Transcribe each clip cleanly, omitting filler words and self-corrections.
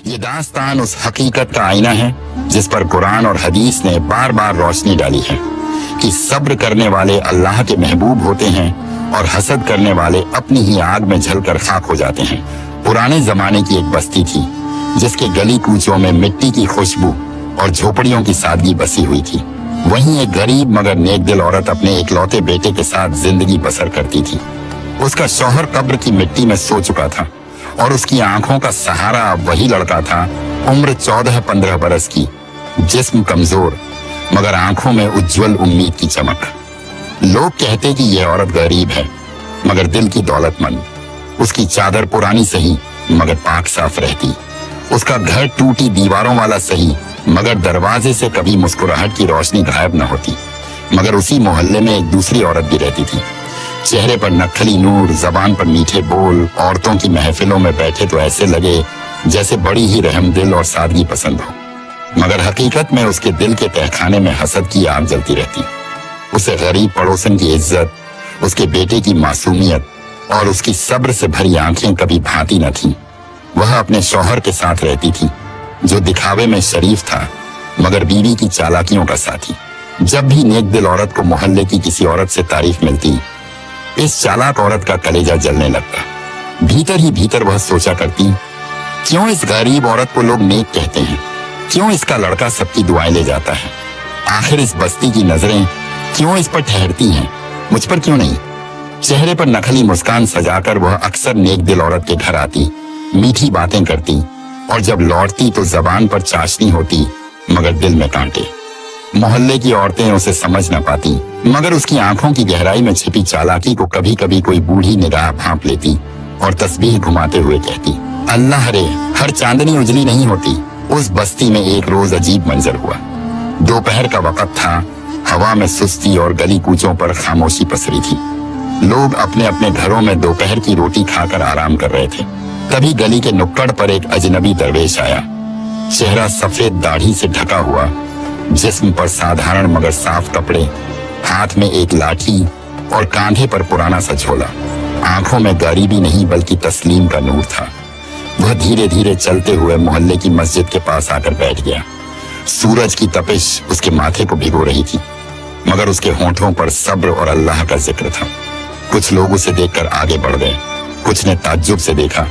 ये दास्तान उस हकीकत का आईना है जिस पर कुरान और हदीस ने बार बार रोशनी डाली है कि सब्र करने वाले अल्लाह के महबूब होते हैं और हसद करने वाले अपनी ही आग में जलकर खाक हो जाते हैं। पुराने जमाने की एक बस्ती थी जिसके गली कूचों में मिट्टी की खुशबू और झोपड़ियों की सादगी बसी हुई थी। वहीं एक गरीब मगर नेक दिल औरत अपने इकलौते बेटे के साथ जिंदगी बसर करती थी। उसका शौहर कब्र की मिट्टी में सो चुका था और उसकी आंखों का सहारा अब वही लड़का था, उम्र 14-15 बरस की, जिस्म कमजोर मगर आंखों में उज्जवल उम्मीद की चमक। लोग कहते कि यह औरत गरीब है मगर दिल की दौलतमंद। उसकी चादर पुरानी सही मगर पाक साफ रहती। उसका घर टूटी दीवारों वाला सही मगर दरवाजे से कभी मुस्कुराहट की रोशनी गायब न होती। मगर उसी मोहल्ले में एक दूसरी औरत भी रहती थी। चेहरे पर नखली नूर, जबान पर मीठे बोल, औरतों की महफिलों में बैठे तो ऐसे लगे जैसे बड़ी ही रहमदिल और सादगी पसंद हो। मगर हकीकत में उसके दिल के तहखाने में हसद की आग जलती रहती। उसे गरीब पड़ोसन की इज्जत, उसके बेटे की मासूमियत और उसकी सब्र से भरी आंखें कभी भाती न थीं। वह अपने शौहर के साथ रहती थी जो दिखावे में शरीफ था मगर बीवी की चालाकियों का साथी। जब भी नेक दिल औरत को मोहल्ले की किसी औरत से तारीफ मिलती, इस चालाक औरत का कलेजा जलने लगता। भीतर ही भीतर वह सोचा करती, क्यों इस गरीब औरत को लोग नेक कहते हैं? क्यों इसका लड़का सबकी दुआएं ले जाता है? आखिर इस बस्ती की नजरें क्यों इस पर ठहरती हैं, मुझ पर क्यों नहीं? चेहरे पर नकली मुस्कान सजाकर वह अक्सर नेक दिल औरत के घर आती, मीठी बातें करती और जब लौटती तो जबान पर चाशनी होती मगर दिल में कांटे। मोहल्ले की औरतें उसे समझ न पाती मगर उसकी आंखों की गहराई में छिपी चालाकी को कभी कभी कोई बूढ़ी निगाह भांप लेती और तस्बीह घुमाते हुए कहती, अल्लाह रे, हर चांदनी उजली नहीं होती। उस बस्ती में एक रोज अजीब मंजर हुआ। दोपहर का वक्त था, हवा में सुस्ती और गली कूचों पर खामोशी पसरी थी। लोग अपने अपने घरों में दोपहर की रोटी खाकर आराम कर रहे थे। तभी गली के नुक्कड़ पर एक अजनबी दरवेश आया। चेहरा सफेद दाढ़ी से ढका हुआ, जिस्म पर साधारण मगर साफ कपड़े, हाथ में एक लाठी और कांधे पर पुराना सा झोला। आंखों में गरीबी नहीं बल्कि तस्लीम का नूर था। वह धीरे धीरे चलते हुए मोहल्ले की मस्जिद के पास आकर बैठ गया। सूरज की तपिश उसके माथे को भिगो रही थी मगर उसके होंठों पर सब्र और अल्लाह का जिक्र था। कुछ लोग उसे देखकर आगे बढ़ गए, कुछ ने ताज्जुब से देखा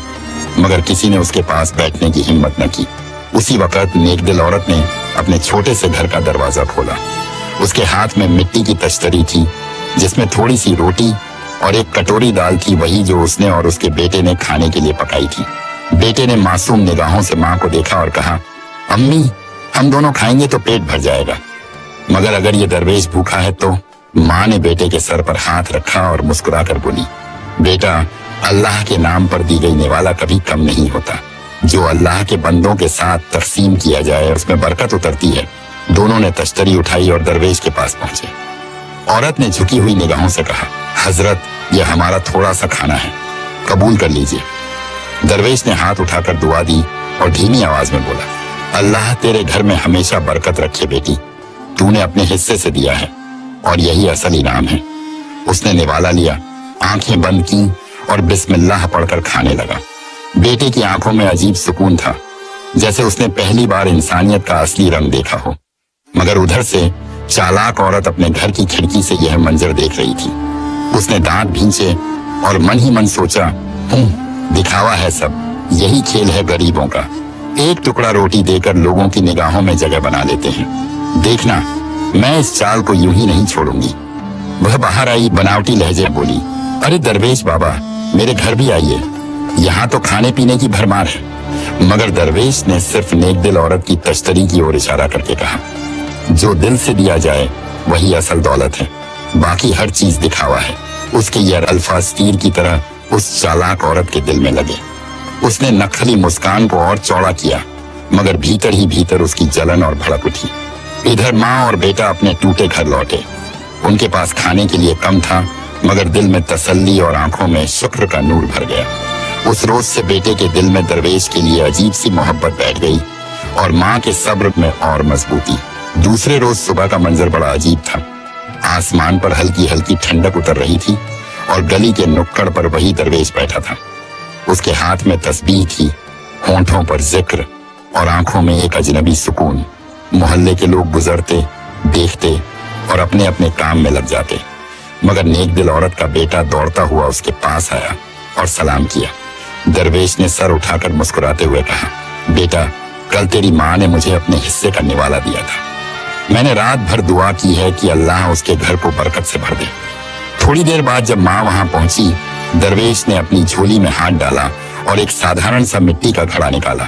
मगर किसी ने उसके पास बैठने की हिम्मत न की। उसी वक्त नेक दिल औरत ने अपने छोटे से घर का दरवाजा खोला। उसके हाथ में मिट्टी की तश्तरी थी जिसमें थोड़ी सी रोटी और एक कटोरी दाल थी, वही जो उसने और उसके बेटे ने खाने के लिए पकाई थी। बेटे ने मासूम निगाहों से माँ को देखा और कहा, अम्मी, हम दोनों खाएंगे तो पेट भर जाएगा। मगर अगर ये दरवेश भूखा है तो? माँ ने बेटे के सर पर हाथ रखा और मुस्कुराकर बोली, बेटा, अल्लाह के नाम पर दी गई निवाला कभी कम नहीं होता। जो अल्लाह के बंदों के साथ तकसीम किया जाए उसमें बरकत उतरती है। दोनों ने तश्तरी उठाई और दरवेश के पास पहुंचे। औरत ने झुकी हुई निगाहों से कहा, हजरत, यह हमारा थोड़ा सा खाना है, कबूल कर लीजिए। दरवेश ने हाथ उठाकर दुआ दी और धीमी आवाज में बोला, अल्लाह तेरे घर में हमेशा बरकत रखे बेटी, तूने अपने हिस्से से दिया है और यही असल इनाम है। उसने निवाला लिया, आंखें बंद की और बिस्मिल्लाह पढ़कर खाने लगा। बेटे की आंखों में अजीब सुकून था, जैसे उसने पहली बार इंसानियत का असली रंग देखा हो। मगर उधर से चालाक औरत अपने घर की खिड़की से यह मंजर देख रही थी। उसने दांत भींचे और मन ही मन सोचा, दिखावा है सब, यही खेल है गरीबों का। एक टुकड़ा रोटी देकर लोगों की निगाहों में जगह बना लेते हैं। देखना, मैं इस चाल को यूं ही नहीं छोड़ूंगी। वह बाहर आई, बनावटी लहजे बोली, अरे दरवेश बाबा, मेरे घर भी आइए, यहाँ तो खाने पीने की भरमार है। मगर दरवेश ने सिर्फ नेक दिल औरत की तश्तरी की ओर इशारा करके कहा, जो दिल से दिया जाए वही असल दौलत है, बाकी हर चीज दिखावा है। उसके ये अल्फाज तीर की तरह उस चालाक औरत के दिल में लगे। उसने नखली मुस्कान को और चौड़ा किया मगर भीतर ही भीतर उसकी जलन और भड़क उठी। इधर माँ और बेटा अपने टूटे घर लौटे। उनके पास खाने के लिए कम था मगर दिल में तसल्ली और आंखों में शुक्र का नूर भर गया। उस रोज से बेटे के दिल में दरवेश के लिए अजीब सी मोहब्बत बैठ गई और माँ के सब्र में और मजबूती। दूसरे रोज सुबह का मंजर बड़ा अजीब था। आसमान पर हल्की हल्की ठंडक उतर रही थी और गली के नुक्कड़ पर वही दरवेश बैठा था। उसके हाथ में तस्बीह थी, होंठों पर जिक्र और आंखों में एक अजनबी सुकून। मोहल्ले के लोग गुजरते, देखते और अपने अपने काम में लग जाते, मगर नेक दिल औरत का बेटा दौड़ता हुआ उसके पास आया और सलाम किया। दरवेश ने सर उठाकर मुस्कुराते हुए कहा, बेटा, कल तेरी माँ ने मुझे अपने हिस्से का निवाला दिया था। मैंने रात भर दुआ की है कि अल्लाह उसके घर को बरकत से भर दे। थोड़ी देर बाद जब माँ वहां पहुंची, दरवेश ने अपनी झोली में हाथ डाला और एक साधारण सा मिट्टी का घड़ा निकाला।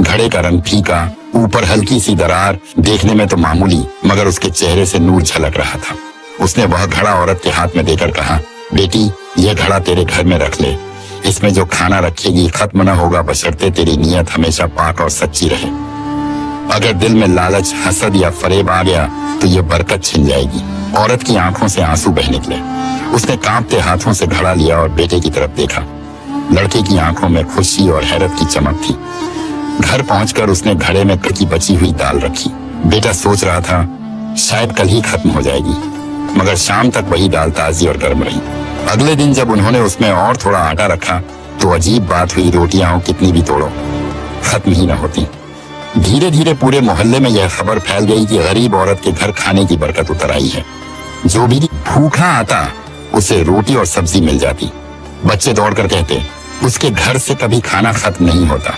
घड़े का रंग फीका, ऊपर हल्की सी दरार, देखने में तो मामूली, मगर उसके चेहरे से नूर झलक रहा था। उसने वह घड़ा औरत के हाथ में देकर कहा, बेटी, यह घड़ा तेरे घर में रख ले। इसमें जो खाना रखेगी खत्म न होगा, बशर्ते तेरी नीयत हमेशा पाक और सच्ची रहे। अगर दिल में लालच, हसद या फरेब आ गया तो यह बरकत छिन जाएगी। औरत की आंखों से आंसू बह निकले। उसने कांपते हाथों से घड़ा लिया और बेटे की तरफ देखा। लड़के की आंखों में खुशी और हैरत की चमक थी। घर पहुंचकर उसने घड़े में कच्ची बची हुई दाल रखी। बेटा सोच रहा था शायद कल ही खत्म हो जाएगी, मगर शाम तक वही दाल ताजी और गर्म रही। अगले दिन जब उन्होंने उसमें और थोड़ा आटा रखा तो अजीब बात हुई, रोटियां कितनी भी तोड़ो खत्म ही न होती। धीरे धीरे पूरे मोहल्ले में यह खबर फैल गई कि गरीब औरत के घर खाने की बरकत उतर आई है। जो भी भूखा आता उसे रोटी और सब्जी मिल जाती। बच्चे दौड़कर कहते, उसके घर से कभी खाना खत्म नहीं होता।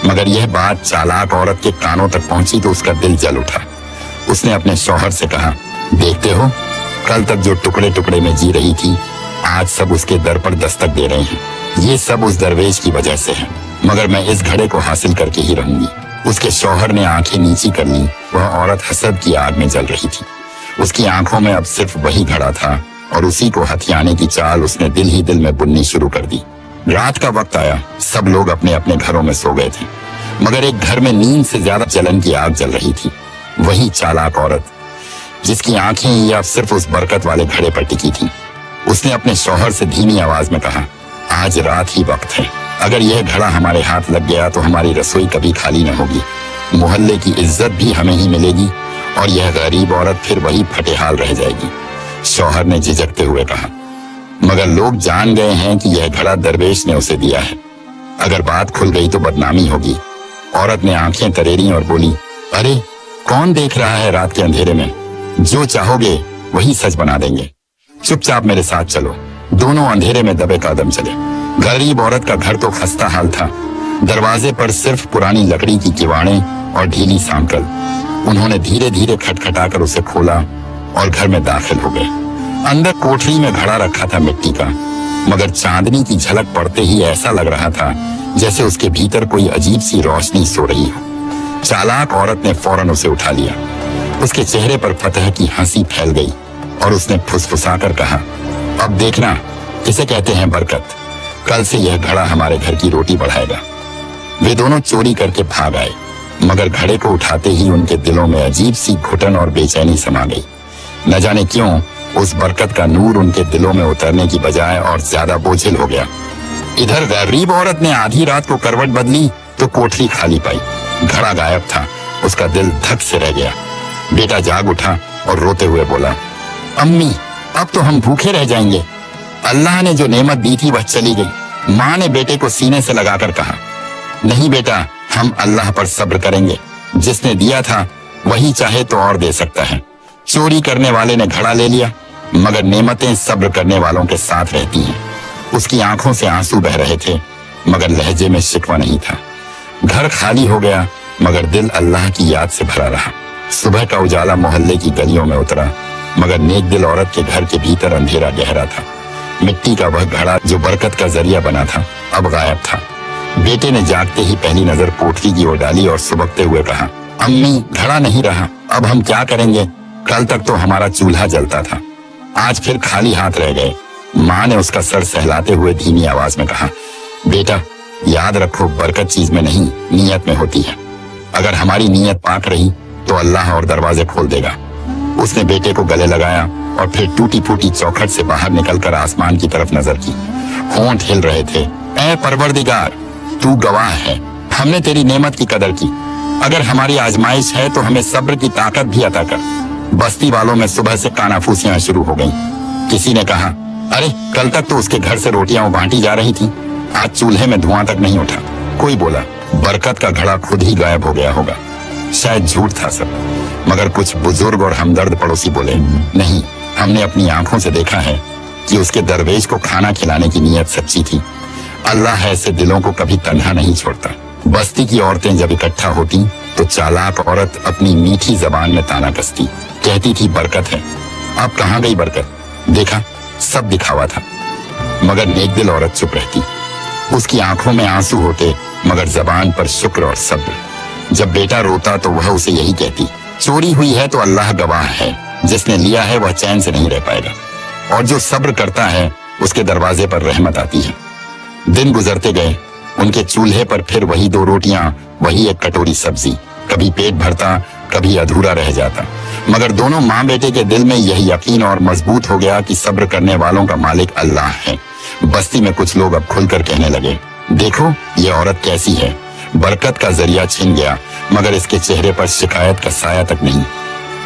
मगर यह बात चालाक औरत के कानों तक पहुंची तो उसका दिल जल उठा। उसने अपने शौहर से कहा, देखते हो, कल तक जो टुकड़े टुकड़े में जी रही थी, आज सब उसके दर पर दस्तक दे रहे हैं। ये सब उस दरवेश की वजह से है, मगर मैं इस घड़े को हासिल करके ही रहूंगी। उसके शौहर ने आंखें नीची कर ली। वह औरत हसद की आग में जल रही थी। उसकी आंखों में अब सिर्फ वही घड़ा था और उसी को हथियाने की चाल उसने दिल ही दिल में बुननी शुरू कर दी। रात का वक्त आया, सब लोग अपने अपने घरों में सो गए थे, मगर एक घर में नींद से ज्यादा जलन की आग जल रही थी। वही चालाक औरत जिसकी आंखें ही अब सिर्फ उस बरकत वाले घड़े पर टिकी थी। उसने अपने शौहर से धीमी आवाज में कहा, आज रात ही वक्त है। अगर यह घड़ा हमारे हाथ लग गया तो हमारी रसोई कभी खाली न होगी। मोहल्ले की इज्जत भी हमें ही मिलेगी और यह गरीब औरत फिर वही फटेहाल रह जाएगी। शौहर ने झिझकते हुए कहा, मगर लोग जान गए हैं कि यह घड़ा दरवेश ने उसे दिया है। अगर बात खुल गई तो बदनामी होगी। औरत ने आंखें तरेरी और बोली, अरे कौन देख रहा है रात के अंधेरे में? जो चाहोगे वही सच बना देंगे। चुपचाप मेरे साथ चलो। दोनों अंधेरे में दबे कदम चले। गरीब औरत का घर तो खस्ता हाल था। दरवाजे पर सिर्फ पुरानी लकड़ी की किवाड़ें और ढीली सांकल। उन्होंने धीरे धीरे खटखटाकर उसे खोला और घर में दाखिल हो गए। अंदर कोठरी में घड़ा रखा था मिट्टी का, मगर चांदनी की झलक पड़ते ही ऐसा लग रहा था जैसे उसके भीतर कोई अजीब सी रोशनी सो रही हो। चालाक औरत ने फौरन उसे उठा लिया। उसके चेहरे पर फतह की हंसी फैल गई और उसने फुसफुसाकर कहा, अब देखना किसे कहते हैं बरकत। कल से यह घड़ा हमारे घर की रोटी बढ़ाएगा। वे दोनों चोरी करके भाग आए, मगर घड़े को उठाते ही उनके दिलों में अजीब सी घुटन और बेचैनी समा गई। न जाने क्यों उस बरकत का नूर उनके दिलों में उतरने की बजाय और ज्यादा बोझिल हो गया। इधर गरीब औरत ने आधी रात को करवट बदली तो कोठरी खाली पाई। घड़ा गायब था। उसका दिल धक से रह गया। बेटा जाग उठा और रोते हुए बोला, अम्मी, अब तो हम भूखे रह जाएंगे। अल्लाह ने जो नेमत दी थी वह चली गई। माँ ने बेटे को सीने से लगाकर कहा, नहीं बेटा, हम अल्लाह पर सब्र करेंगे। जिसने दिया था वही चाहे तो और दे सकता है। चोरी करने वाले ने घड़ा ले लिया, मगर नेमतें सब्र करने वालों के साथ रहती हैं। उसकी आंखों से आंसू बह रहे थे, मगर लहजे में शिकवा नहीं था। घर खाली हो गया, मगर दिल अल्लाह की याद से भरा रहा। सुबह का उजाला मोहल्ले की गलियों में उतरा, मगर नेक दिल औरत के घर के भीतर अंधेरा गहरा था। मिट्टी का वह घड़ा जो बरकत का जरिया बना था अब गायब था। बेटे ने जागते ही पहली नजर कोठरी की ओर डाली और सुबकते हुए कहा, अम्मी, घड़ा नहीं रहा। अब हम क्या करेंगे? कल तक तो हमारा चूल्हा जलता था, आज फिर खाली हाथ रह गए। माँ ने उसका सर सहलाते हुए धीमी आवाज में कहा, बेटा याद रखो, बरकत चीज में नहीं नीयत में होती है। अगर हमारी नीयत पाक रही तो अल्लाह और दरवाजे खोल देगा। उसने बेटे को गले लगाया और फिर टूटी फूटी चौखट से बाहर निकलकर आसमान की तरफ नजर की। होंठ हिल रहे थे। ऐ परवरदिगार, तू गवाह है, हमने तेरी नेमत की कदर की। अगर हमारी आजमाइश है तो हमें सब्र की ताकत भी अता कर। बस्ती वालों में सुबह से कानाफूसियां शुरू हो गईं। किसी ने कहा, अरे कल तक तो उसके घर से रोटियां बांटी जा रही थी, आज चूल्हे में धुआं तक नहीं उठा। कोई बोला, बरकत का घड़ा खुद ही गायब हो गया होगा। शायद झूठ था सब, मगर कुछ बुजुर्ग और हमदर्द पड़ोसी बोले, नहीं, हमने अपनी आंखों से देखा है कि उसके दरवेश को खाना खिलाने की नीयत सच्ची थी। अल्लाह ऐसे दिलों को कभी तन्हा नहीं छोड़ता। बस्ती की औरतें जब इकट्ठा होती तो चालाक औरत अपनी मीठी जबान में ताना कसती, कहती थी बरकत है। अब कहाँ गई बरकत? देखा, सब दिखावा था। मगर नेकदिल औरत चुप रहती। उसकी आंखों में आंसू होते, मगर जबान पर शुक्र और सब्र। जब बेटा रोता तो वह उसे यही कहती, चोरी हुई है तो अल्लाह गवाह है, जिसने लिया है वह चैन से नहीं रह पाएगा, और जो सब्र करता है उसके दरवाजे पर रहमत आती है। दिन गुजरते गए। उनके चूल्हे पर फिर वही 2 रोटियां, वही एक कटोरी सब्जी। कभी पेट भरता, कभी अधूरा रह जाता, मगर दोनों माँ बेटे के दिल में यही यकीन और मजबूत हो गया कि सब्र करने वालों का मालिक अल्लाह है। बस्ती में कुछ लोग अब खुलकर कहने लगे, देखो ये औरत कैसी है। बरकत का जरिया छिन गया, मगर इसके चेहरे पर शिकायत का साया तक नहीं,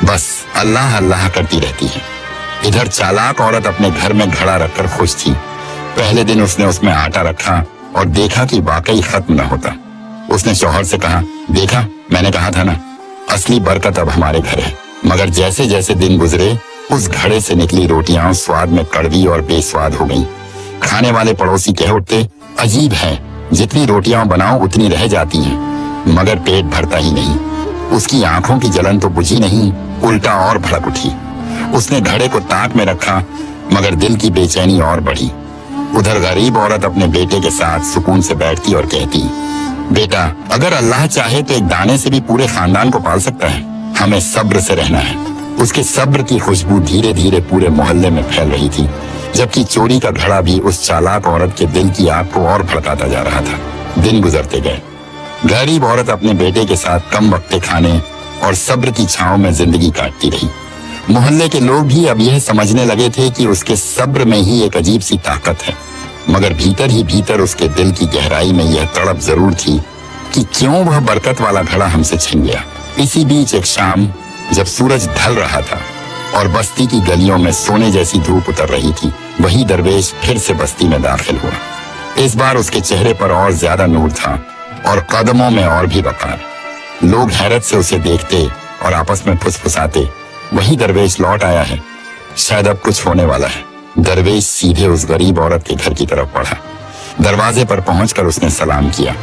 बस अल्लाह अल्लाह करती रहती है। इधर चालाक औरत अपने घर में घड़ा रखकर खुश थी। पहले दिन उसने उसमें आटा रखा और देखा कि वाकई खत्म न होता। उसने शौहर से कहा, देखा, मैंने कहा था ना, असली बरकत अब हमारे घर है। मगर जैसे जैसे दिन गुजरे, उस घड़े से निकली रोटियां स्वाद में कड़वी और बेस्वाद हो गईं। खाने वाले पड़ोसी कह उठते, अजीब है, जितनी रोटियां बनाओ उतनी रह जाती हैं, मगर पेट भरता ही नहीं। उसकी आंखों की जलन तो बुझी नहीं, उल्टा और भड़क उठी। उसने घड़े को ताक में रखा, मगर दिल की बेचैनी और बढ़ी। उधर गरीब औरत अपने बेटे के साथ सुकून से बैठती और कहती, बेटा, अगर अल्लाह चाहे तो एक दाने से भी पूरे खानदान को पाल सकता है। हमें सब्र से रहना है। उसके सब्र की खुशबू धीरे धीरे पूरे मोहल्ले में फैल रही थी, जबकि चोरी का घड़ा भी उस चालाक औरत के दिल की आग को और भड़काता जा रहा था। दिन गुजरते गए। गरीब औरत अपने बेटे के साथ कम वक्त खाने और सब्र की छांव में जिंदगी काटती रही। मोहल्ले के लोग भी अब यह समझने लगे थे कि उसके सब्र में ही एक अजीब सी ताकत है, मगर भीतर ही भीतर उसके दिल की गहराई में यह तड़प जरूर थी कि क्यों वह बरकत वाला घड़ा हमसे छिन गया। इसी बीच एक शाम, जब सूरज ढल रहा था और बस्ती की गलियों में सोने जैसी धूप उतर रही थी, वही दरवेश फिर से बस्ती में दाखिल हुआ। इस बार उसके चेहरे पर और ज्यादा नूर था और कदमों में और भी वकार। लोग हैरत से उसे देखते और आपस में फुसफुसाते, वही दरवेश लौट आया है, शायद अब कुछ होने वाला है। दरवेश सीधे उस गरीब औरत के घर की तरफ बढ़ा। दरवाजे पर पहुंचकर उसने सलाम किया।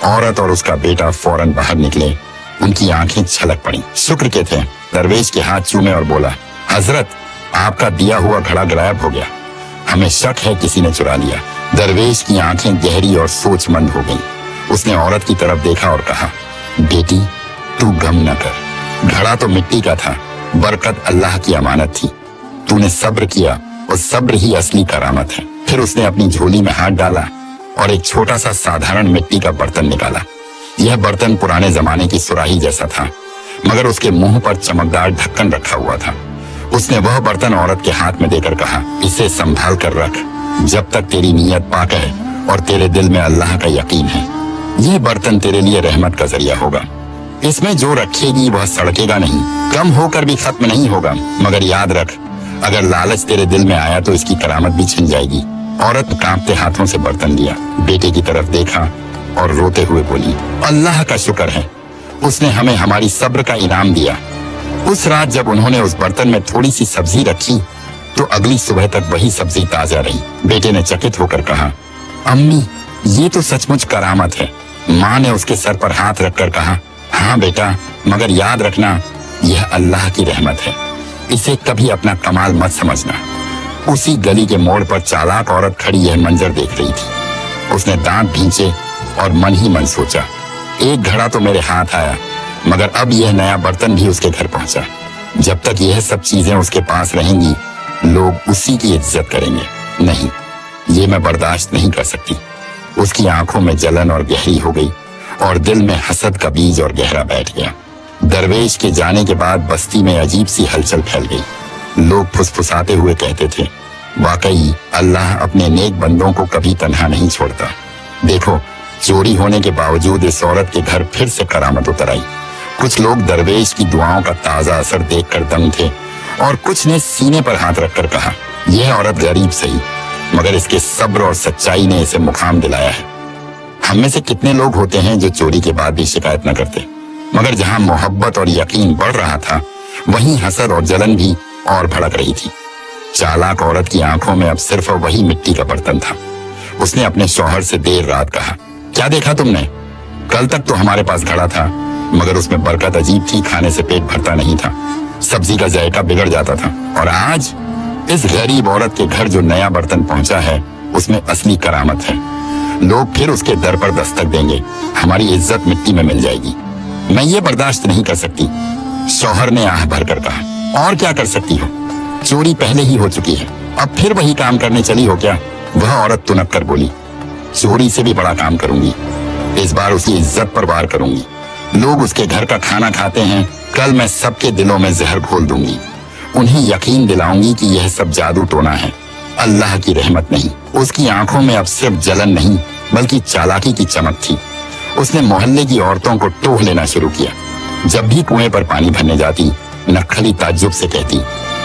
औरत और उसका बेटा फौरन बाहर निकले। उनकी आंखें छलक पड़ी। शुक्र के थे। दरवेश के हाथ चूमे और बोला, हजरत, आपका दिया हुआ घड़ा गायब हो गया। हमें शक है किसी ने चुरा लिया। दरवेश की आंखें गहरी और सोचमंद हो गईं। उसने औरत की तरफ देखा और कहा, बेटी, तू गम न कर। घड़ा तो मिट्टी का था, बरकत अल्लाह की अमानत थी। तूने सब्र किया और सब्र ही असली करामत है। फिर उसने अपनी झोली में हाथ डाला और एक छोटा सा साधारण मिट्टी का बर्तन निकाला। यह बर्तन पुराने जमाने की सुराही जैसा था, मगर उसके मुंह पर चमकदार ढक्कन रखा हुआ था। उसने वह बर्तन औरत के हाथ में देकर कहा, इसे संभाल कर रख, जब तक तेरी नीयत पाक है और तेरे दिल में अल्लाह का यकीन है। यह बर्तन तेरे लिए रहमत का जरिया होगा। इसमें जो रखेगी वह सड़केगा नहीं, कम होकर भी खत्म नहीं होगा। मगर याद रख, अगर लालच तेरे दिल में आया तो इसकी करामत भी छिन जाएगी। औरत कांपते हाथों से बर्तन लिया, बेटे की तरफ देखा और रोते हुए बोली, अल्लाह का शुक्र है, उसने हमें हमारी सब्र का इनाम दिया। उस रात जब उन्होंने उस बर्तन में थोड़ी सी सब्जी रखी तो अगली सुबह तक वही सब्जी ताजा रही। बेटे ने चकित होकर कहा, अम्मी, ये तो सचमुच करामत है। माँ ने उसके सर पर हाथ रखकर कहा, हाँ बेटा, मगर याद रखना, यह अल्लाह की रहमत है। इसे कभी अपना कमाल मत समझना। उसी गली के मोड़ पर चालाक औरत खड़ी यह मंजर देख रही थी। उसने दांत भींचे और मन ही मन सोचा, एक घड़ा तो मेरे हाथ आया, मगर अब यह नया बर्तन भी उसके घर पहुंचा। जब तक यह सब चीजें उसके पास रहेंगी, लोग उसी की इज्जत करेंगे। नहीं, ये मैं बर्दाश्त नहीं कर सकती। उसकी आंखों में जलन और गहरी हो गई और दिल में हसद का बीज और गहरा बैठ गया। दरवेश के जाने के बाद बस्ती में अजीब सी हलचल फैल गई। लोग फुसफुसाते हुए कहते थे, वाकई अल्लाह अपने नेक बंदों को कभी तन्हा नहीं छोड़ता। देखो, चोरी होने के बावजूद इस औरत के घर फिर से करामत उतर आई। कुछ लोग दरवेश की दुआओं का ताजा असर देखकर दंग थे और कुछ ने सीने पर हाथ रखकर कहा, यह औरत गरीब सही, मगर इसके सब्र और सच्चाई ने इसे मुकाम दिलाया है। हम में से कितने लोग होते हैं जो चोरी के बाद भी शिकायत न करते, मगर जहां मोहब्बत और यकीन बढ़ रहा था वहीं हसद और जलन भी और भड़क रही थी। चालाक औरत की आंखों में अब सिर्फ वही मिट्टी का बर्तन था। उसने अपने शौहर से देर रात कहा, क्या देखा तुमने? कल तक तो हमारे पास खड़ा था, मगर उसमें बरकत अजीब थी, खाने से पेट भरता नहीं था, सब्जी का जायका बिगड़ जाता था। और आज इस गरीब औरत के घर जो नया बर्तन पहुंचा है उसमें असली करामत है। लोग फिर उसके दर पर दस्तक देंगे, हमारी इज्जत मिट्टी में मिल जाएगी। मैं ये बर्दाश्त नहीं कर सकती, शौहर ने आह भरकर कहा। और क्या कर सकती हो? चोरी पहले ही हो चुकी है, अब फिर वही काम करने चली हो क्या? वह औरत तुनक कर बोली, चोरी से भी बड़ा काम करूंगी, इस बार उसकी इज्जत पर वार करूंगी। लोग उसके घर का खाना खाते हैं, कल मैं सबके दिलों में जहर घोल दूंगी। उन्हें यकीन दिलाऊंगी कि यह सब जादू टोना है, अल्लाह की रहमत नहीं। उसकी आंखों में अब सिर्फ जलन नहीं बल्कि चालाकी की चमक थी। उसने मोहल्ले की औरतों को टोह लेना शुरू किया। जब भी कुएं पर पानी भरने जाती, नक्खली ताज्जुब से कहती,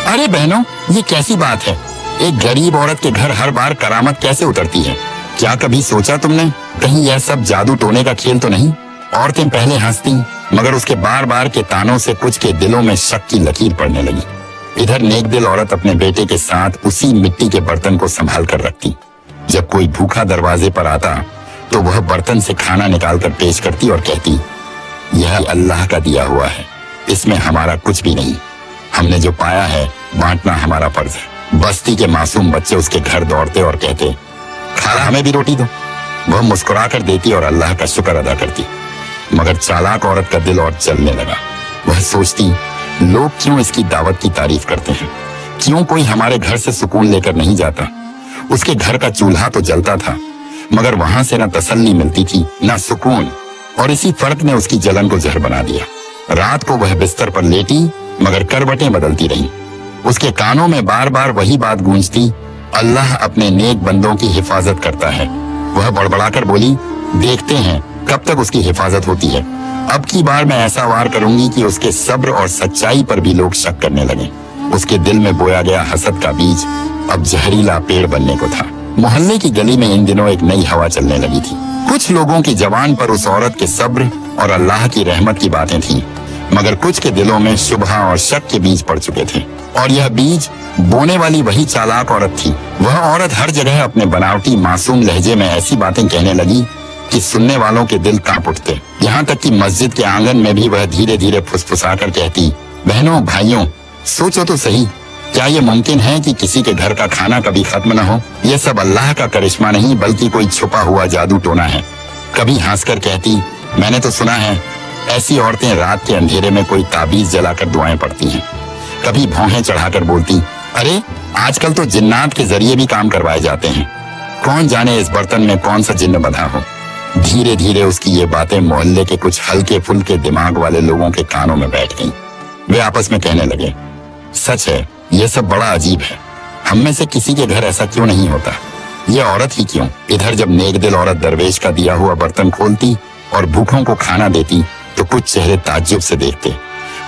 अरे बहनों, ये कैसी बात है? एक गरीब औरत के घर हर बार करामत कैसे उतरती है? क्या कभी सोचा तुमने कहीं यह सब जादू टोने का खेल तो नहीं? औरतें पहले हंसती, मगर उसके बार बार के तानों से कुछ के दिलों में शक की लकीर पड़ने लगी। इधर नेक दिल औरत अपने बेटे के साथ उसी मिट्टी के बर्तन को संभाल कर रखती। जब कोई भूखा दरवाजे पर आता तो वह बर्तन से खाना निकालकर पेश करती और कहती, यह अल्लाह का दिया हुआ है, इसमें हमारा कुछ भी नहीं। हमने जो पाया है बांटना हमारा फर्ज है। बस्ती के मासूम बच्चे उसके घर दौड़ते और कहते, खाला हमें भी रोटी दो। वह मुस्कुरा कर देती और अल्लाह का शुक्र अदा करती। मगर चालाक औरत का दिल और चलने लगा। वह सोचती, लोग क्यों इसकी दावत की तारीफ करते हैं? क्यों कोई हमारे घर से सुकून लेकर नहीं जाता? उसके घर का चूल्हा तो जलता था, मगर वहां से न तसल्ली मिलती थी न सुकून, और इसी फर्क ने उसकी जलन को जहर बना दिया। रात को वह बिस्तर पर लेटी, मगर करवटें बदलती रही। उसके कानों में बार बार वही बात गूंजती, अल्लाह अपने नेक बंदों की हिफाजत करता है। वह बड़बड़ाकर बोली, देखते हैं कब तक उसकी हिफाजत होती है। अब की बार मैं ऐसा वार करूंगी कि उसके सब्र और सच्चाई पर भी लोग शक करने लगे। उसके दिल में बोया गया हसद का बीज अब जहरीला पेड़ बनने को था। मोहल्ले की गली में इन दिनों एक नई हवा चलने लगी थी। कुछ लोगों की जबान पर उस औरत के सब्र और अल्लाह की रहमत की बातें थीं, मगर कुछ के दिलों में शुबह और शक के बीज पड़ चुके थे। और यह बीज बोने वाली वही चालाक औरत थी। वह औरत हर जगह अपने बनावटी मासूम लहजे में ऐसी बातें कहने लगी कि सुनने वालों के दिल कांप उठते। यहाँ तक कि मस्जिद के आंगन में भी वह धीरे धीरे फुसफुसाकर कहती, बहनों भाइयों, सोचो तो सही, क्या ये मुमकिन है कि किसी के घर का खाना कभी खत्म न हो? ये सब अल्लाह का करिश्मा नहीं बल्कि कोई छुपा हुआ जादू टोना है। कभी हंसकर कहती, मैंने तो सुना है ऐसी औरतें रात के अंधेरे में कोई ताबीज जलाकर दुआएं पढ़ती हैं। कभी भौहें चढ़ाकर बोलती, अरे आजकल तो जिन्नात के जरिए भी काम करवाए जाते हैं, कौन जाने इस बर्तन में कौन सा जिन्न बंधा हो। धीरे धीरे उसकी ये बातें मोहल्ले के कुछ हल्के फुल्के दिमाग वाले लोगों के कानों में बैठ गईं। वे आपस में कहने लगे, सच है, ये सब बड़ा अजीब है, हम में से किसी के घर ऐसा क्यों नहीं होता? ये औरत ही क्यों? इधर जब नेक दिल औरत दरवेश का दिया हुआ बर्तन खोलती और भूखों को खाना देती तो कुछ चेहरे ताज्जुब से देखते,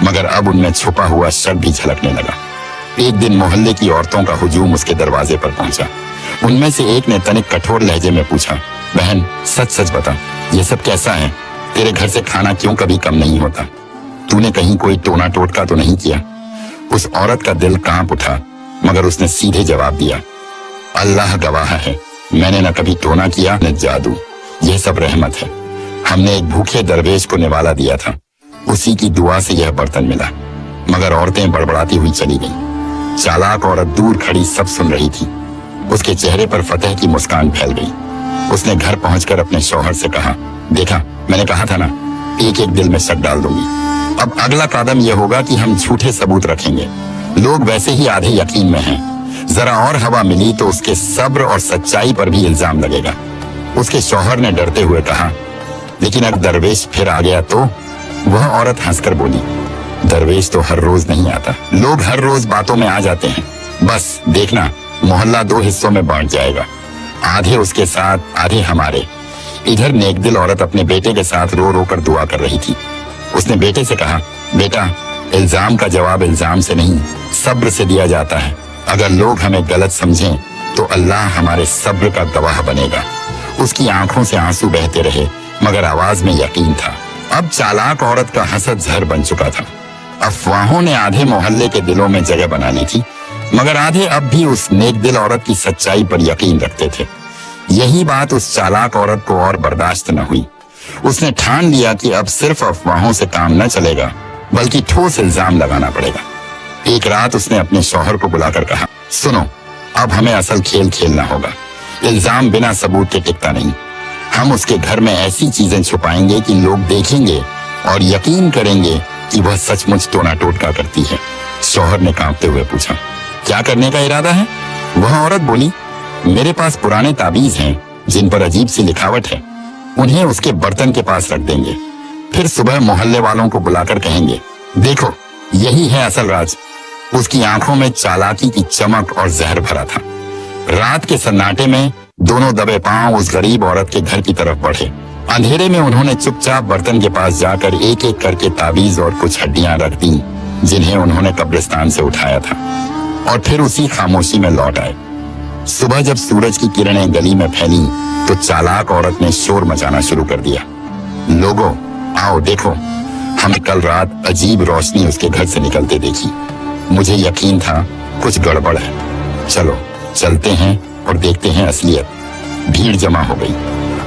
मगर अब उनमें छुपा हुआ शक भी झलकने लगा। एक दिन मोहल्ले की औरतों का हुजूम उसके दरवाजे पर पहुंचा। उनमें से एक ने तनिक कठोर लहजे में पूछा, बहन सच सच बता, ये सब कैसा है? तेरे घर से खाना क्यों कभी कम नहीं होता? तूने कहीं कोई टोना टोटका तो नहीं किया? उस औरत का दिल कांप उठा, मगर उसने सीधे जवाब दिया, अल्लाह गवाह है, मैंने न कभी टोना किया न जादू, यह सब रहमत है। हमने एक भूखे दरवेश को निवाला दिया था, उसी की दुआ से यह बर्तन मिला। मगर औरतें बड़बड़ाती हुई चली गईं। चालाक औरत दूर खड़ी सब सुन रही थी। उसके चेहरे पर फतेह की मुस्कान फैल गई। उसने घर पहुंचकर अपने शौहर से कहा, देखा, मैंने कहा था ना, एक एक दिल में शक डाल दूंगी। अब अगला कदम यह होगा कि हम झूठे सबूत रखेंगे। लोग वैसे ही आधे यकीन में हैं, जरा और हवा मिली तो उसके सब्र और सच्चाई पर भी इल्जाम लगेगा। उसके शौहर ने डरते हुए कहा, लेकिन अगर दरवेश फिर आ गया तो? वह औरत हंसकर बोली, दरवेश तो हर रोज नहीं आता, लोग हर रोज बातों में आ जाते हैं। बस देखना, मोहल्ला दो हिस्सों में बांट जाएगा, आधे उसके साथ आधे हमारे। इधर नेकदिल औरत अपने बेटे के साथ रो रो कर दुआ कर रही थी। उसने बेटे से कहा, बेटा, इल्जाम का जवाब इल्जाम से नहीं सब्र से दिया जाता है। अगर लोग हमें गलत समझें तो अल्लाह हमारे सब्र का गवाह बनेगा। उसकी आंखों से आंसू बहते रहे, मगर आवाज में यकीन था। अब चालाक औरत का हसद जहर बन चुका था। अफवाहों ने आधे मोहल्ले के दिलों में जगह बना ली थी, मगर आधे अब भी उस नेक दिल औरत की सच्चाई पर यकीन रखते थे। यही बात उस चालाक औरत को और बर्दाश्त न हुई। उसने ठान लिया कि अब सिर्फ अफवाहों से काम न चलेगा, बल्कि ठोस इल्जाम लगाना पड़ेगा। एक रात उसने अपने शौहर को बुलाकर कहा, सुनो, अब हमें असल खेल खेलना होगा। इल्जाम बिना सबूत के टिकता नहीं। हम उसके घर में ऐसी चीजें छुपाएंगे कि लोग देखेंगे और यकीन करेंगे कि वह सचमुच टोना टोटका करती है। शौहर ने कांपते हुए पूछा, क्या करने का इरादा है? वह औरत बोली, मेरे पास पुराने ताबीज हैं जिन पर अजीब सी लिखावट है। उन्हें उसके बर्तन के पास रख देंगे, फिर सुबह मोहल्ले वालों को बुलाकर कहेंगे, देखो यही है असल राज। उसकी आंखों में चालाकी की चमक और जहर भरा था। रात के सन्नाटे में दोनों दबे पांव उस गरीब औरत के घर की तरफ बढ़े। अंधेरे में उन्होंने चुपचाप बर्तन के पास जाकर एक एक करके ताबीज और कुछ हड्डियां रख दी जिन्हें उन्होंने कब्रिस्तान से उठाया था, और फिर उसी खामोशी में लौट आए। सुबह जब सूरज की किरणें गली में फैली तो चालाक औरत ने शोर मचाना शुरू कर दिया, लोगों आओ देखो, हमने कल रात अजीब रोशनी उसके घर से निकलते देखी। मुझे यकीन था कुछ गड़बड़ है। चलो चलते हैं और देखते हैं असलियत। भीड़ जमा हो गई।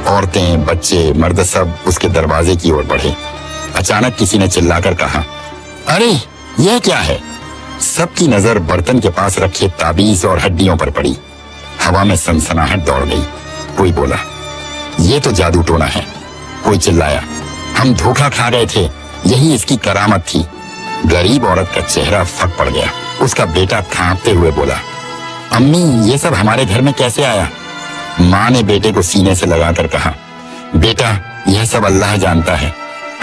औरतें, बच्चे, मर्द सब उसके दरवाजे की ओर बढ़े। अचानक किसी ने चिल्लाकर कहा, अरे यह क्या है? सबकी नजर बर्तन के पास रखे ताबीज और हड्डियों पर पड़ी। हवा में सनसनाहट दौड़ गई। कोई बोला, ये तो जादू टोना है। कोई चिल्लाया, हम धोखा खा गए थे, यही इसकी करामत थी। गरीब औरत का चेहरा फट पड़ गया। उसका बेटा कांपते हुए बोला, अम्मी ये सब हमारे घर में कैसे आया? माँ ने बेटे को सीने से लगाकर कहा, बेटा यह सब अल्लाह जानता है।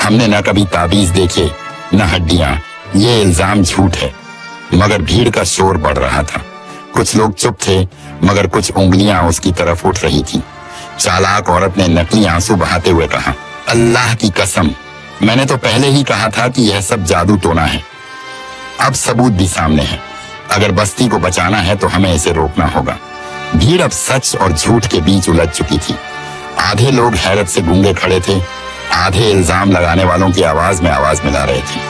हमने न कभी ताबीज देखे न हड्डियां, ये इल्जाम झूठ है। मगर भीड़ का शोर बढ़ रहा था। कुछ लोग चुप थे, मगर कुछ उंगलियां उसकी तरफ उठ रही थी। चालाक औरत ने नकली आंसू बहाते हुए कहा, अल्लाह की कसम, मैंने तो पहले ही कहा था कि यह सब जादू टोना है। अब सबूत भी सामने है। अगर बस्ती को बचाना है तो हमें इसे रोकना होगा। भीड़ अब सच और झूठ के बीच उलझ चुकी थी। आधे लोग हैरत से गूंगे खड़े थे, आधे इल्जाम लगाने वालों की आवाज में आवाज मिला रहे थे।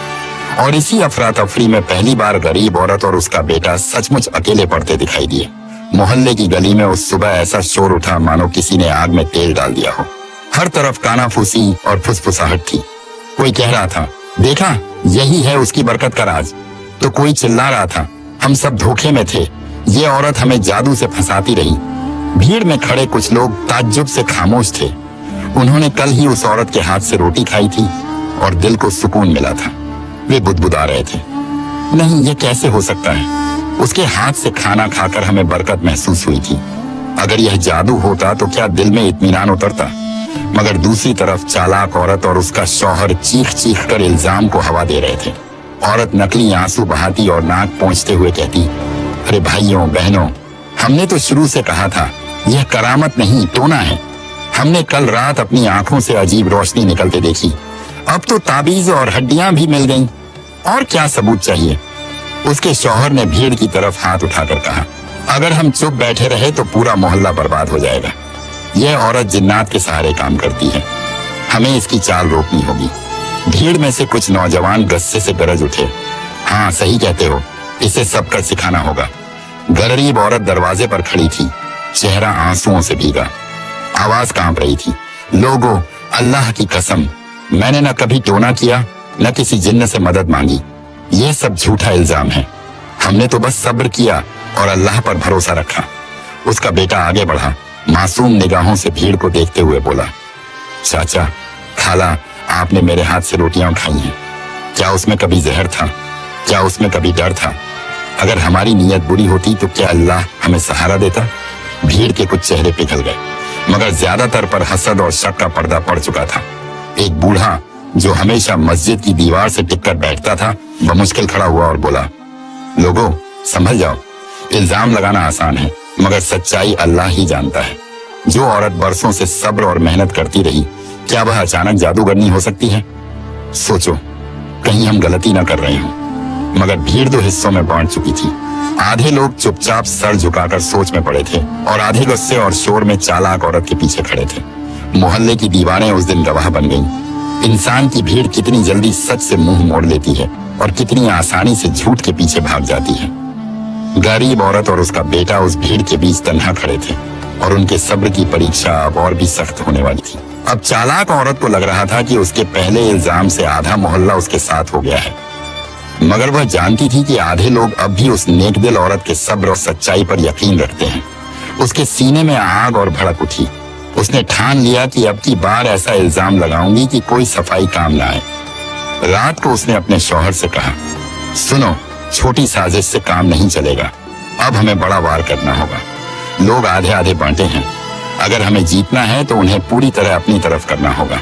और इसी अफरा तफरी में पहली बार गरीब औरत और उसका बेटा सचमुच अकेले पड़ते दिखाई दिए। मोहल्ले की गली में उस सुबह ऐसा शोर उठा मानो किसी ने आग में तेल डाल दिया हो। हर तरफ कानाफूसी और फुसफुसाहट थी। कोई कह रहा था, देखा यही है उसकी बरकत का राज। तो कोई चिल्ला रहा था, हम सब धोखे में थे, ये औरत हमें जादू से फंसाती रही। भीड़ में खड़े कुछ लोग ताज्जुब से खामोश थे। उन्होंने कल ही उस औरत के हाथ से रोटी खाई थी और दिल को सुकून मिला था। वे बुदबुदा रहे थे, नहीं ये कैसे हो सकता है? उसके हाथ से खाना खाकर हमें बरकत महसूस हुई थी। अगर यह जादू होता तो क्या दिल में इत्मीनान उतरता? मगर दूसरी तरफ चालाक औरत और उसका शौहर चीख चीख कर इल्जाम को हवा दे रहे थे। औरत नकली आंसू बहाती और नाक पोंछते हुए कहती, अरे भाइयों बहनों, हमने तो शुरू से कहा था यह करामत नहीं टोना है। हमने कल रात अपनी आंखों से अजीब रोशनी निकलते देखी। अब तो ताबीज और हड्डियां भी मिल गईं। और क्या सबूत चाहिए? उसके शौहर ने भीड़ की तरफ हाथ उठाकर कहा, अगर हम चुप बैठे रहे तो पूरा मोहल्ला बर्बाद हो जाएगा। यह औरत जिन्नात के सहारे काम करती है, हमें इसकी चाल रोकनी होगी। भीड़ में से कुछ नौजवान गुस्से से गरज उठे, हाँ सही कहते हो, इसे सबका सिखाना होगा। गरीब औरत दरवाजे पर खड़ी थी, चेहरा आंसुओं से भीगा, आवाज कांप रही थी, लोगों अल्लाह की कसम, मैंने न कभी टोना किया न किसी जिन्न से मदद मांगी। यह सब झूठा इल्जाम है। हमने तो बस सब्र किया और अल्लाह पर भरोसा रखा। उसका बेटा आगे बढ़ा, मासूम निगाहों से भीड़ को देखते हुए बोला, चाचा खाला, आपने मेरे हाथ से रोटियां खाई हैं। क्या उसमें कभी जहर था? क्या उसमें कभी डर था? अगर हमारी नीयत बुरी होती तो क्या अल्लाह हमें सहारा देता? भीड़ के कुछ चेहरे पिघल गए, मगर ज्यादातर पर हसद और शक का पर्दा पड़ चुका था। एक बूढ़ा जो हमेशा मस्जिद की दीवार से टिककर बैठता था, बमुश्किल खड़ा हुआ और बोला, लोगों संभल जाओ, इल्जाम लगाना आसान है मगर सच्चाई अल्लाह ही जानता है। जो औरत बरसों से सब्र और मेहनत करती रही, क्या वह अचानक जादूगरनी हो सकती है? सोचो कहीं हम गलती ना कर रहे हो। मगर भीड़ दो हिस्सों में बांट चुकी थी। आधे लोग चुपचाप सर झुकाकर सोच में पड़े थे और आधे गुस्से और शोर में चालाक औरत के पीछे खड़े थे। मोहल्ले की दीवारें उस दिन गवाह बन गईं। इंसान की भीड़ कितनी जल्दी सच से मुंह मोड़ लेती है और कितनी आसानी से झूठ के पीछे भाग जाती है। गरीब औरत और उसका बेटा उस भीड़ के बीच तन्हा खड़े थे और उनके सब्र की परीक्षा अब और भी सख्त होने वाली थी। अब चालाक औरत को लग रहा था कि उसके पहले इल्जाम से आधा मोहल्ला उसके साथ हो गया है, मगर वह जानती थी कि आधे लोग अब भी उस नेकदिल औरत के सब्र और सच्चाई पर यकीन रखते हैं। उसके सीने में आग और भड़क उठी। उसने ठान लिया कि अब की बार ऐसा इल्जाम लगाऊंगी कि कोई सफाई काम ना आए। रात को उसने अपने शौहर से कहा, सुनो, छोटी साजिश से काम नहीं चलेगा, अब हमें बड़ा वार करना होगा। लोग आधे आधे बांटे हैं, अगर हमें जीतना है तो उन्हें पूरी तरह अपनी तरफ करना होगा।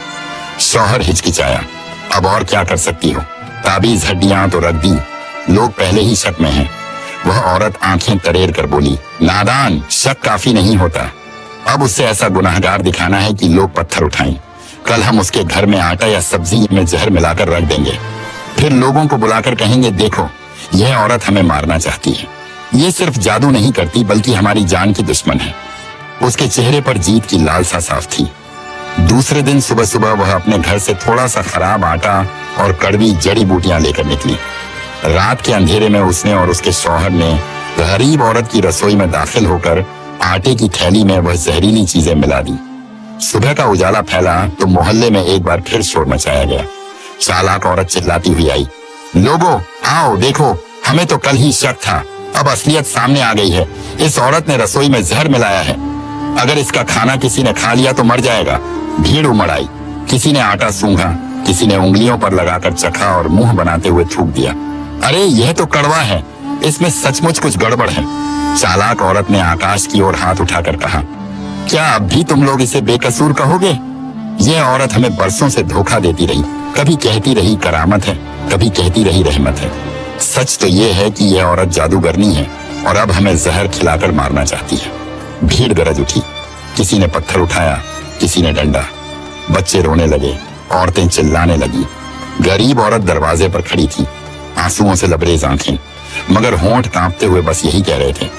शौहर हिचकिचाया, अब और क्या कर सकती हो, ताबीज हड्डियां तो रख दी, लोग पहले ही शक में हैं। वह औरत आंखें तरेर कर बोली, नादान, शक काफी नहीं होता, अब उससे ऐसा गुनाहगार दिखाना है कि लोग पत्थर उठाएं। कल हम उसके घर में आटा या सब्जी में जहर मिलाकर रख देंगे, फिर लोगों को बुलाकर कहेंगे, देखो यह औरत हमें मारना चाहती है। ये सिर्फ जादू नहीं करती बल्कि हमारी जान की दुश्मन है। उसके चेहरे पर जीत की लालसा साफ थी। दूसरे दिन सुबह सुबह वह अपने घर से थोड़ा सा खराब आटा और कड़वी जड़ी बूटियां लेकर निकली। रात के अंधेरे में उसने और उसके शौहर ने गरीब औरत की रसोई में दाखिल होकर आटे की थैली में वह जहरीली चीजें मिला दी। सुबह का उजाला फैला तो मोहल्ले में एक बार फिर शोर मचाया गया। चालाक औरत चिल्लाती हुई आई, लोगों आओ देखो, हमें तो कल ही शक था, अब असलियत सामने आ गई है। इस औरत ने रसोई में जहर मिलाया है, अगर इसका खाना किसी ने खा लिया तो मर जाएगा। भीड़ उमड़ आई, किसी ने आटा सूंघा, किसी ने उंगलियों पर लगाकर चखा और मुंह बनाते हुए थूक दिया, अरे यह तो कड़वा है, इसमें सचमुच कुछ गड़बड़ है। चालाक औरत ने आकाश की ओर हाथ उठाकर कहा, क्या अब भी तुम लोग इसे बेकसूर कहोगे? यह औरत हमें बरसों से धोखा देती रही, कभी कहती रही करामत है, कभी कहती रही रहमत है। सच तो यह है कि यह औरत जादूगरनी है और अब हमें जहर खिलाकर मारना चाहती है। भीड़ गरज उठी, किसी ने पत्थर उठाया, किसी ने डंडा। बच्चे रोने लगे, औरतें चिल्लाने लगी। गरीब औरत दरवाजे पर खड़ी थी, आंसुओं से लबरेज आंखें, मगर होंठ कांपते हुए बस यही कह रहे थे,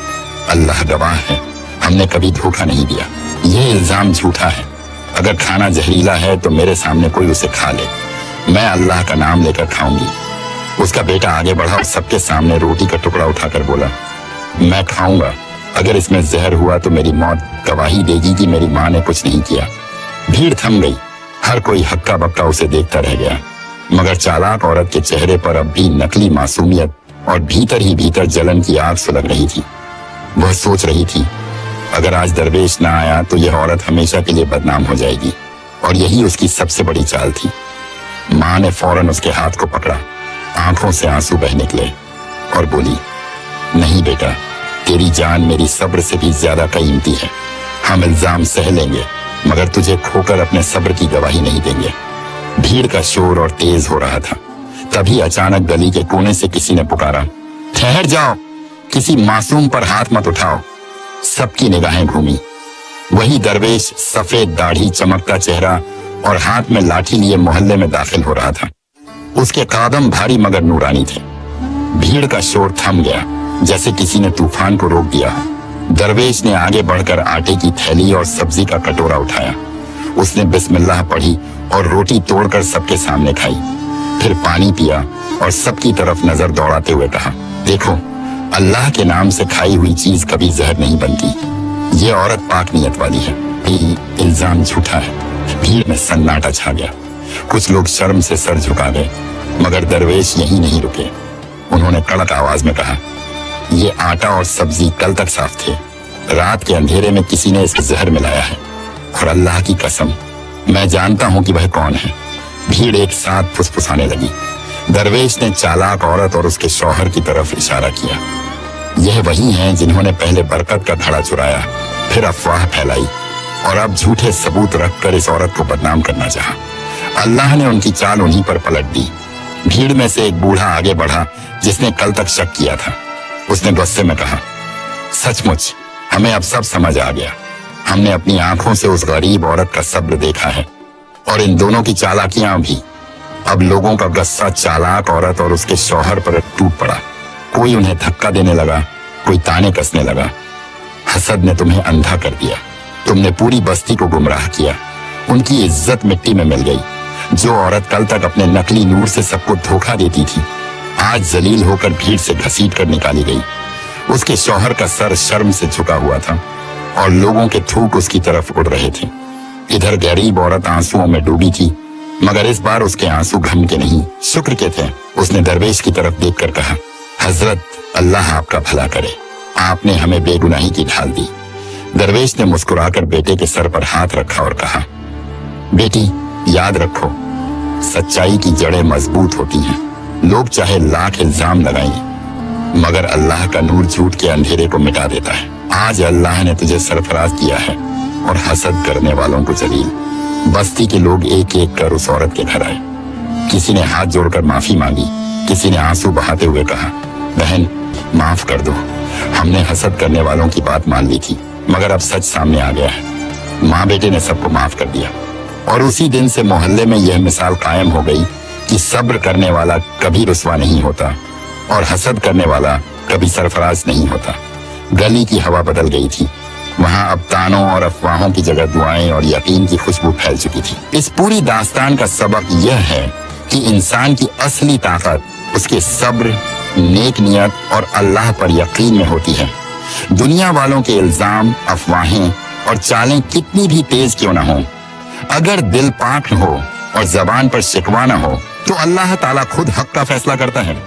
अल्लाह गवाह है, हमने कभी धोखा नहीं दिया, यह इल्जाम झूठा है। अगर खाना जहरीला है तो मेरे सामने कोई उसे खा ले, मैं अल्लाह का नाम लेकर खाऊंगी। उसका बेटा आगे बढ़ा और सबके सामने रोटी का टुकड़ा उठाकर बोला, मैं खाऊंगा, अगर इसमें जहर हुआ तो मेरी मौत गवाही देगी कि मेरी माँ ने कुछ नहीं किया। भीड़ थम गई, हर कोई हक्का बक्का उसे देखता रह गया, मगर चालाक औरत के चेहरे पर अब भी नकली मासूमियत और भीतर ही भीतर जलन की आग सुलग रही थी। वह सोच रही थी, अगर आज दरवेश ना आया तो यह औरत हमेशा के लिए बदनाम हो जाएगी, और यही उसकी सबसे बड़ी चाल थी। माँ ने फौरन उसके हाथ को पकड़ा, आंखों से आंसू बह निकले और बोली, नहीं बेटा, तेरी जान मेरी सब्र से भी ज्यादा कीमती है। हम इल्जाम सह लेंगे, मगर तुझे खोकर अपने सब्र की गवाही नहीं देंगे। भीड़ का शोर और तेज हो रहा था। तभी अचानक गली के कोने से किसी ने पुकारा, ठहर जाओ, किसी मासूम पर हाथ मत उठाओ। सबकी निगाहें घूमी। वही दरवेश, सफेद दाढ़ी, चमकता चेहरा और हाथ में लाठी लिए मोहल्ले में दाखिल हो रहा था। उसके कदम भारी मगर नूरानी थे। भीड़ का शोर थम गया, जैसे किसी ने तूफान को रोक दिया। दरवेश ने आगे बढ़कर आटे की थैली और सब्जी का कटोरा उठाया। उसने बिस्मिल्लाह पढ़ी और रोटी तोड़कर सबके सामने खाई, फिर पानी पिया और सबकी तरफ नजर दौड़ाते हुए कहा, देखो, अल्लाह के नाम से खाई हुई चीज कभी जहर नहीं बनती। ये औरत पाक नियत वाली है, ये इल्जाम झूठा है। भीड़ में सन्नाटा छा गया। कुछ लोग शर्म से सर झुका गए, मगर दरवेश यहीं नहीं रुके। उन्होंने कड़क आवाज में कहा, ये आटा और सब्जी कल तक साफ थे, रात के अंधेरे में किसी ने इसमें जहर मिलाया है, और अल्लाह की कसम, मैं जानता हूं कि वह कौन है। भीड़ एक साथ फुसफुसाने लगी। दरवेश ने चालाक औरत और उसके शौहर की तरफ इशारा किया। यह वही हैं जिन्होंने पहले बरकत का धड़ा चुराया, फिर अफवाह फैलाई और अब झूठे सबूत रखकर इस औरत को बदनाम करना चाहा। अल्लाह ने उनकी चाल उन्हीं पर पलट दी। भीड़ में से एक बूढ़ा आगे बढ़ा जिसने कल तक शक किया था। उसने गुस्से में कहा, सचमुच हमें अब सब समझ आ गया। हमने अपनी आंखों से उस गरीब औरत का सब्र देखा है और इन दोनों की चालाकियां भी। अब लोगों का गुस्सा चालाक औरत और उसके शौहर पर टूट पड़ा। कोई उन्हें धक्का देने लगा, कोई ताने कसने लगा। हसद ने तुम्हें अंधा कर दिया, तुमने पूरी बस्ती को गुमराह किया। उनकी इज्जत मिट्टी में मिल गई। जो औरत कल तक अपने नकली नूर से सबको धोखा देती थी, आज जलील होकर भीड़ से घसीट कर निकाली गई। उसके शौहर का सर शर्म से झुका हुआ था और लोगों के थूक उसकी तरफ उड़ रहे थे। इधर गरीब औरत आंसुओं में डूबी थी, मगर इस बार उसके आंसू गम के नहीं, शुक्र के थे। उसने दरवेश की तरफ देखकर कहा, हजरत, अल्लाह आपका भला करे, आपने हमें बेगुनाही की ढाल दी। दरवेश ने मुस्कुराकर बेटे के सर पर हाथ रखा और कहा, बेटी, याद रखो, सच्चाई की जड़ें मजबूत होती हैं। लोग चाहे लाख इल्जाम लगाएं, मगर अल्लाह का नूर झूठ के अंधेरे को मिटा देता है। आज अल्लाह ने तुझे सरफराज किया है और हसद करने वालों को जलील। बस्ती के लोग एक एक कर उस औरत के घर आए। किसी ने हाथ जोड़कर माफी मांगी, किसी ने आंसू बहाते हुए कहा, बहन, माफ कर दो, हमने हसद करने वालों की बात मान ली थी, मगर अब सच सामने आ गया है। माँ बेटे ने सबको माफ कर दिया और उसी दिन से मोहल्ले में यह मिसाल कायम हो गई कि सब्र करने वाला कभी रुसवा नहीं होता और हसद करने वाला कभी सरफराज नहीं होता। गली की हवा बदल गई थी। वहां अब तानों और अफवाहों की जगह दुआएं और यकीन की खुशबू फैल चुकी थी। इस पूरी दास्तान का सबक यह है कि इंसान की असली ताकत उसके सब्र, नेक नियत और अल्लाह पर यकीन में होती है। दुनिया वालों के इल्जाम, अफवाहें और चालें कितनी भी तेज क्यों न हो, अगर दिल पाक हो और जबान पर शिकवा न हो, तो अल्लाह ताला खुद हक का फैसला करता है।